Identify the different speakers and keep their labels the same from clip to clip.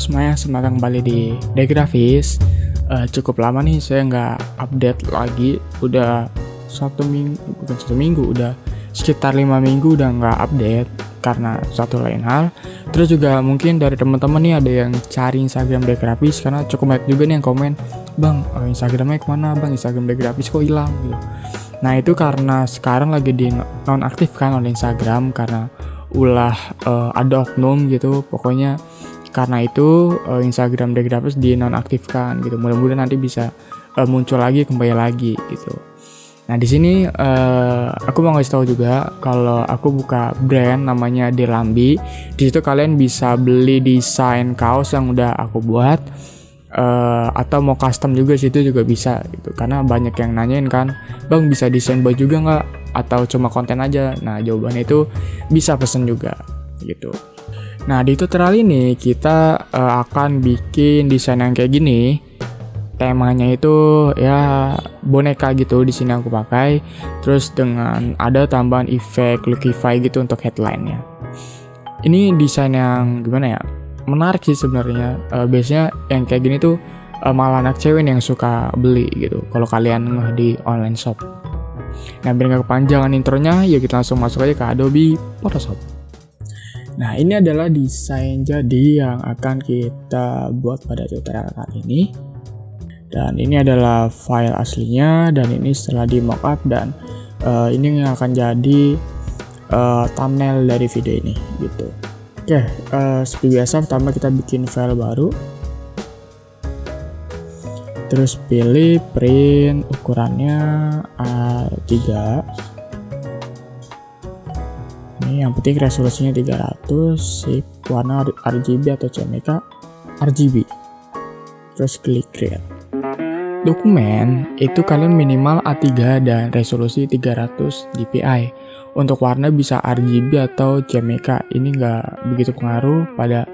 Speaker 1: semuanya, selamat kembali di Degrafis. Cukup lama nih saya nggak update lagi. Udah udah sekitar 5 minggu udah nggak update karena satu lain hal. Terus juga mungkin dari teman-teman nih ada yang cari Instagram Degrafis karena cukup banyak juga nih yang komen, "Bang, Instagramnya kemana bang? Instagram Degrafis kok hilang?" gitu. Nah itu karena sekarang lagi di nonaktifkan oleh Instagram karena ulah ada oknum gitu. Pokoknya karena itu Instagram Degrafis di nonaktifkan gitu. Mudah-mudahan nanti bisa muncul lagi, kembali lagi gitu. Nah di sini aku mau ngasih tahu juga kalau aku buka brand namanya Delambi. Di situ kalian bisa beli desain kaos yang udah aku buat. Atau mau custom juga situ juga bisa gitu, karena banyak yang nanyain kan, "Bang, bisa desain buat juga nggak atau cuma konten aja?" Nah jawabannya itu bisa pesen juga gitu. Nah di tutorial ini kita akan bikin desain yang kayak gini. Temanya itu ya boneka gitu, di sini aku pakai, terus dengan ada tambahan efek Lookify gitu untuk headline-nya. Ini desain yang gimana ya, menarik sih sebenarnya. Biasanya yang kayak gini tuh malah anak cewek yang suka beli gitu kalau kalian ngeh di online shop. Nah biar gak kepanjangan intronya, yuk kita langsung masuk aja ke Adobe Photoshop. Nah ini adalah desain jadi yang akan kita buat pada tutorial kali ini. Dan ini adalah file aslinya, dan ini setelah di mockup, dan ini yang akan jadi thumbnail dari video ini gitu. Oke, seperti biasa pertama kita bikin file baru, terus pilih print, ukurannya A3. Ini yang penting resolusinya 300, sip, warna RGB atau CMYK RGB, terus klik create. Dokumen itu kalian minimal A3 dan resolusi 300 dpi. Untuk warna bisa RGB atau CMYK, ini nggak begitu pengaruh pada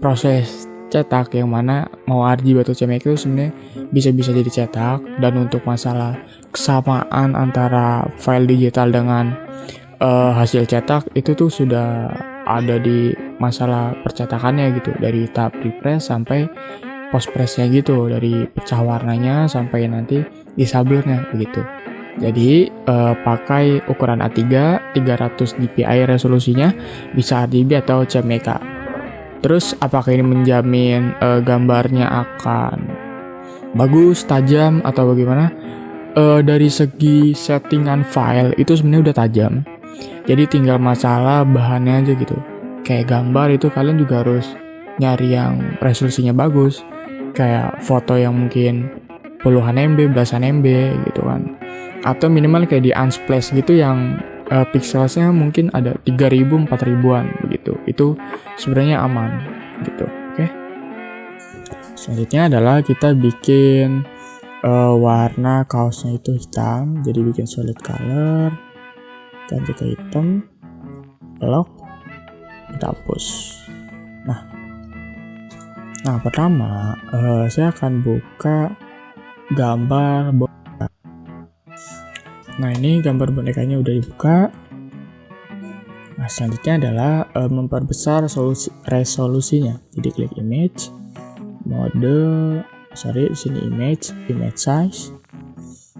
Speaker 1: proses cetak, yang mana mau RGB atau CMYK itu sebenarnya bisa jadi cetak. Dan untuk masalah kesamaan antara file digital dengan hasil cetak itu tuh sudah ada di masalah percetakannya gitu, dari tahap prepress sampai postpressnya gitu, dari pecah warnanya sampai nanti disablurnya begitu. Jadi pakai ukuran A3 300 dpi resolusinya, bisa RGB atau CMYK. Terus apakah ini menjamin gambarnya akan bagus, tajam atau bagaimana? Dari segi settingan file itu sebenarnya udah tajam. Jadi tinggal masalah bahannya aja gitu. Kayak gambar itu kalian juga harus nyari yang resolusinya bagus. Kayak foto yang mungkin puluhan MB, belasan MB gitu kan. Atau minimal kayak di Unsplash gitu yang pixelsnya mungkin ada 3000, 4000-an begitu. Itu sebenarnya aman gitu. Oke. Selanjutnya adalah kita bikin warna kaosnya itu hitam. Jadi bikin solid color, ganti ke hitam, lock, kita hapus. Nah pertama saya akan buka gambar boneka. Nah ini gambar bonekanya udah dibuka. Nah selanjutnya adalah memperbesar resolusinya. Jadi klik image, di sini image size.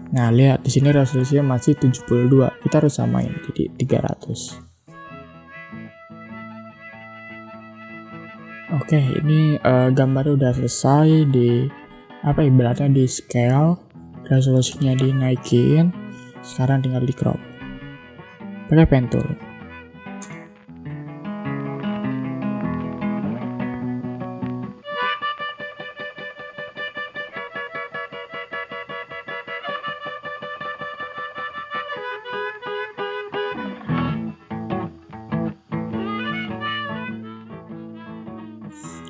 Speaker 1: Nah lihat di sini resolusinya masih 72. Kita harus samain jadi 300. Oke, ini gambarnya udah selesai ibaratnya di scale, resolusinya dinaikin. Sekarang tinggal di crop pakai pen tool.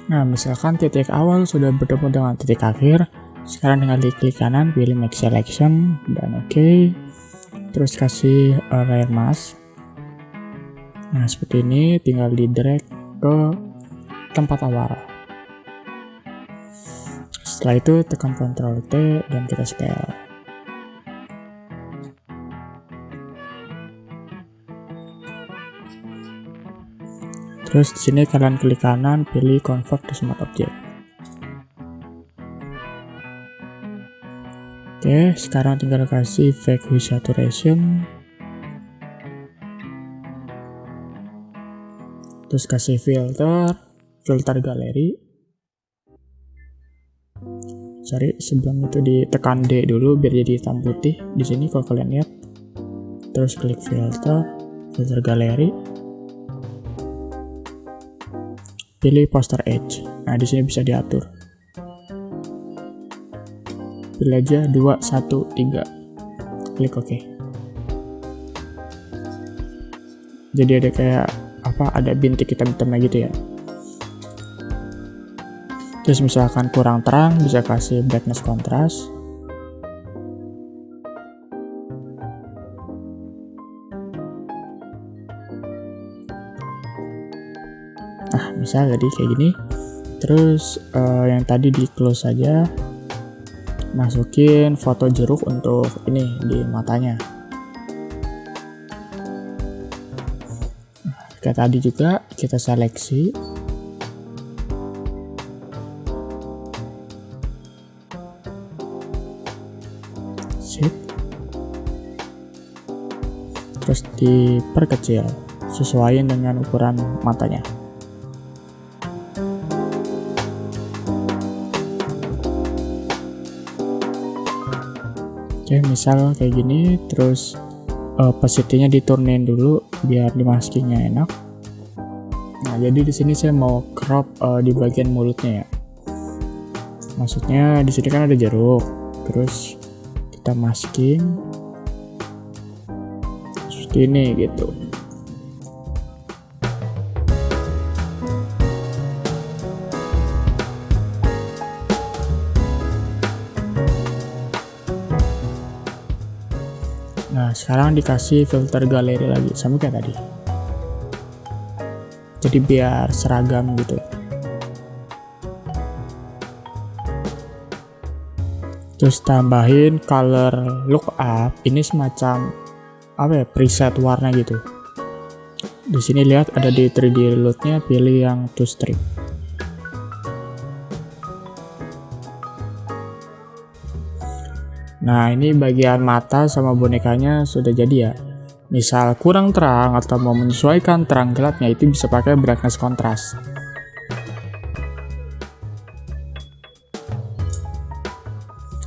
Speaker 1: Nah, misalkan titik awal sudah bertemu dengan titik akhir, sekarang tinggal diklik kanan, pilih make selection, dan oke. Terus kasih layer mask. Nah, seperti ini, tinggal di drag ke tempat awal. Setelah itu tekan Ctrl T dan kita scale. Terus di sini kalian klik kanan, pilih convert to smart object. Oke, sekarang tinggal kasih fake hue saturation. Terus kasih filter galeri. Sebelum itu ditekan D dulu biar jadi hitam putih. Di sini kalau kalian lihat. Terus klik filter galeri. Pilih poster edge. Nah, di sini bisa diatur. Pilih aja 2, 1, 3. Klik OK. Jadi ada kayak ada bintik hitam-hitamnya gitu ya. Terus misalkan kurang terang, bisa kasih brightness contrast. Nah, misal jadi kayak gini. Terus yang tadi di close saja. Masukin foto jeruk untuk ini di matanya. Kayak tadi juga kita seleksi. Sip. Terus diperkecil sesuai dengan ukuran matanya. Oke, misal kayak gini, terus opacity-nya diturunin dulu biar dimaskingnya enak. Nah, jadi di sini saya mau crop di bagian mulutnya ya. Maksudnya di sini kan ada jeruk, terus kita masking seperti ini gitu. Nah, sekarang dikasih filter galeri lagi, sama kayak tadi. Jadi biar seragam gitu. Terus tambahin color lookup, ini semacam preset warna gitu. Di sini lihat ada di 3D load-nya, pilih yang to strip. Nah, ini bagian mata sama bonekanya sudah jadi ya. Misal kurang terang atau mau menyesuaikan terang gelapnya, itu bisa pakai brightness contrast.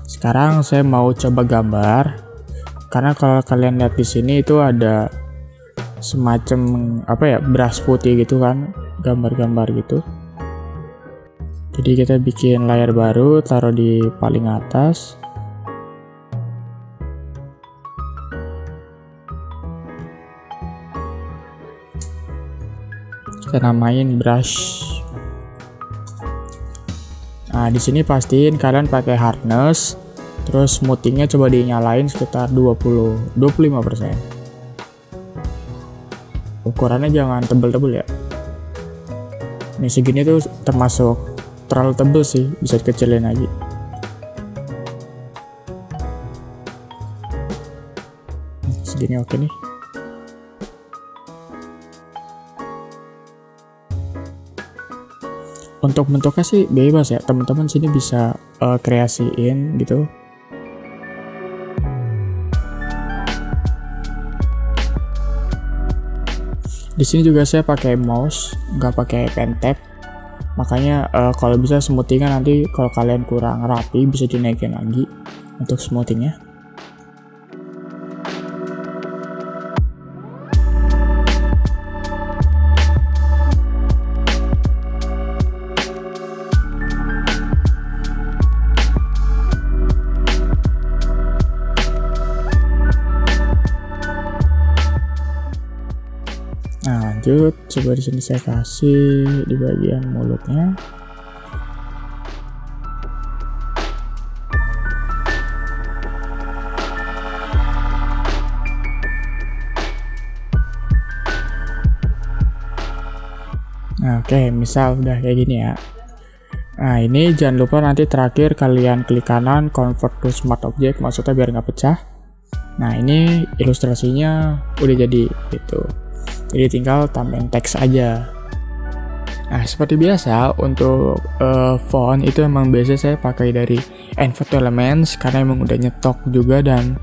Speaker 1: Sekarang saya mau coba gambar. Karena kalau kalian lihat di sini itu ada semacam brush putih gitu kan, gambar-gambar gitu. Jadi kita bikin layar baru, taruh di paling atas. Kita namain brush. Nah, di sini pastiin kalian pakai hardness, terus smoothingnya coba dinyalain sekitar 20-25%. Ukurannya jangan tebel-tebel ya. Ini segini tuh termasuk terlalu tebel sih, bisa dikecilin lagi. Segini oke nih. Untuk bentuknya sih bebas ya, teman-teman sini bisa kreasiin gitu. Di sini juga saya pakai mouse, nggak pakai pen tab. Makanya kalau bisa smoothingnya nanti kalau kalian kurang rapi bisa dinaikin lagi untuk smoothingnya. Nah, lanjut, coba di sini saya kasih di bagian mulutnya. Nah, oke, misal udah kayak gini ya. Nah, ini jangan lupa nanti terakhir kalian klik kanan convert to smart object, maksudnya biar nggak pecah. Nah, ini ilustrasinya udah jadi gitu. Jadi tinggal tambahin teks aja. Nah, seperti biasa untuk font itu emang biasa saya pakai dari Envato Elements karena emang udah nyetok juga dan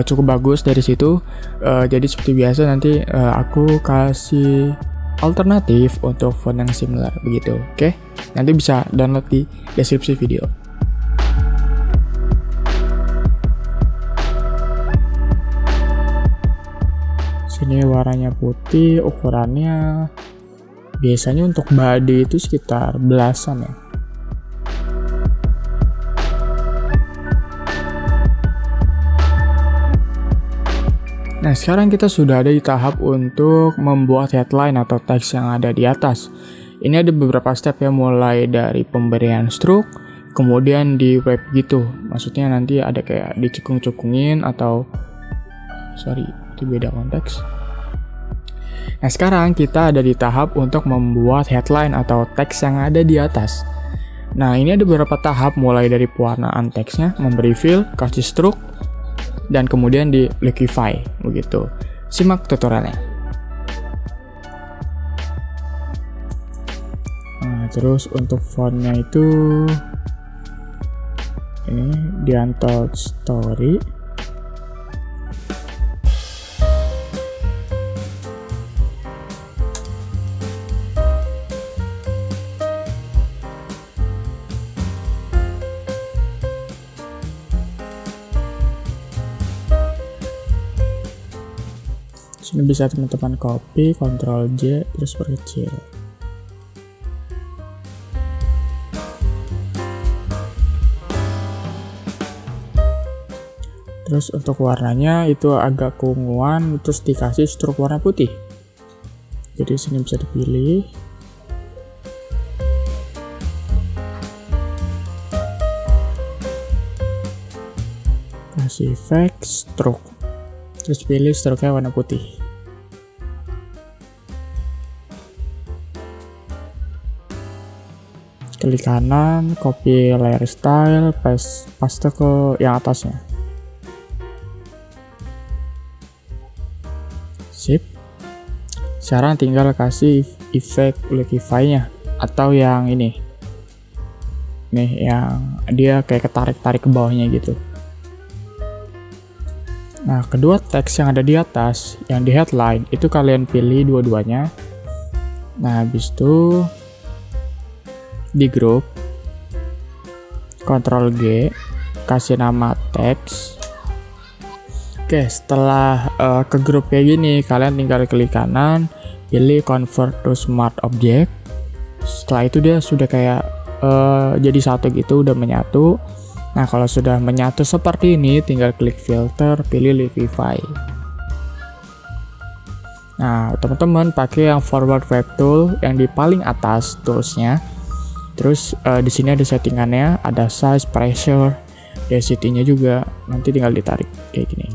Speaker 1: cukup bagus dari situ. Jadi seperti biasa nanti aku kasih alternatif untuk font yang similar begitu. Oke? Nanti bisa download di deskripsi video. Sini warnanya putih, ukurannya biasanya untuk body itu sekitar belasan ya. Nah, sekarang kita sudah ada di tahap untuk membuat headline atau teks yang ada di atas. Ini ada beberapa step ya, mulai dari pemberian stroke, kemudian di web gitu. Maksudnya nanti ada kayak dicekung-cekungin atau itu beda konteks. Nah, sekarang kita ada di tahap untuk membuat headline atau teks yang ada di atas. Nah, ini ada beberapa tahap mulai dari pewarnaan teksnya, memberi fill, kasih stroke, dan kemudian di liquify begitu. Simak tutorialnya. Nah, terus untuk fontnya itu ini di Untold Story. Ini bisa teman-teman copy, Ctrl J, terus perkecil. Terus untuk warnanya itu agak keunguan, terus dikasih stroke warna putih. Jadi sini bisa dipilih. Kasih efek stroke. Terus pilih stroke-nya warna putih. Klik kanan, copy layer style, paste ke yang atasnya. Sip. Sekarang tinggal kasih efek liquify-nya atau yang ini. Nih, yang dia kayak ketarik-tarik ke bawahnya gitu. Nah, kedua teks yang ada di atas, yang di headline, itu kalian pilih dua-duanya. Nah, habis itu di grup, Ctrl G, kasih nama teks. Oke, setelah ke grup kayak gini, kalian tinggal klik kanan, pilih convert to smart object. Setelah itu dia sudah kayak jadi satu gitu, udah menyatu. Nah, kalau sudah menyatu seperti ini, tinggal klik filter, pilih liquify. Nah, teman-teman pakai yang forward web tool yang di paling atas toolsnya. Terus di sini ada settingannya, ada size, pressure, density-nya juga. Nanti tinggal ditarik kayak gini.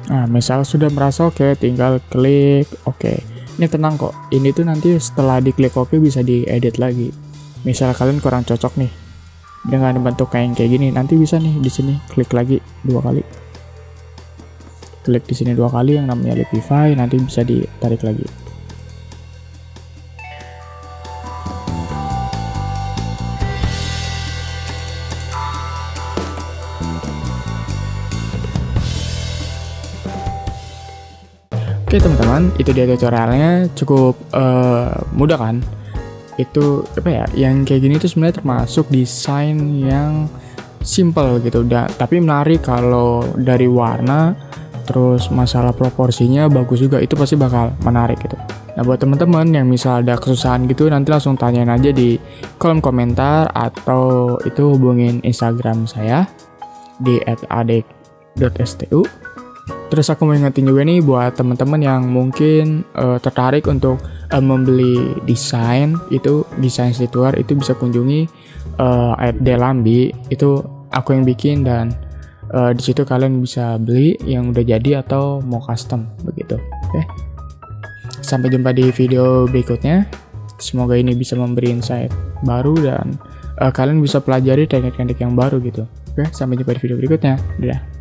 Speaker 1: Nah, misal sudah merasa oke, tinggal klik oke. Ini tenang kok. Ini tuh nanti setelah diklik oke bisa diedit lagi. Misal kalian kurang cocok nih dengan bentuk kayak gini, nanti bisa nih di sini klik lagi 2 kali. Klik di sini 2 kali yang namanya liquify, nanti bisa ditarik lagi. Oke teman-teman, itu dia tutorialnya, cukup mudah kan? Itu apa ya, yang kayak gini tuh sebenarnya termasuk desain yang simple gitu, tapi menarik. Kalau dari warna terus masalah proporsinya bagus juga, itu pasti bakal menarik gitu. Nah, buat teman-teman yang misal ada kesusahan gitu, nanti langsung tanyain aja di kolom komentar atau itu hubungin Instagram saya di @adek.stu. Terus aku mau ingetin juga nih buat teman-teman yang mungkin tertarik untuk membeli desain streetwear, itu bisa kunjungi @delambi, itu aku yang bikin, dan di situ kalian bisa beli yang udah jadi atau mau custom begitu. Oke. Sampai jumpa di video berikutnya. Semoga ini bisa memberi insight baru dan kalian bisa pelajari teknik-teknik yang baru gitu. Oke, sampai jumpa di video berikutnya. Dadah.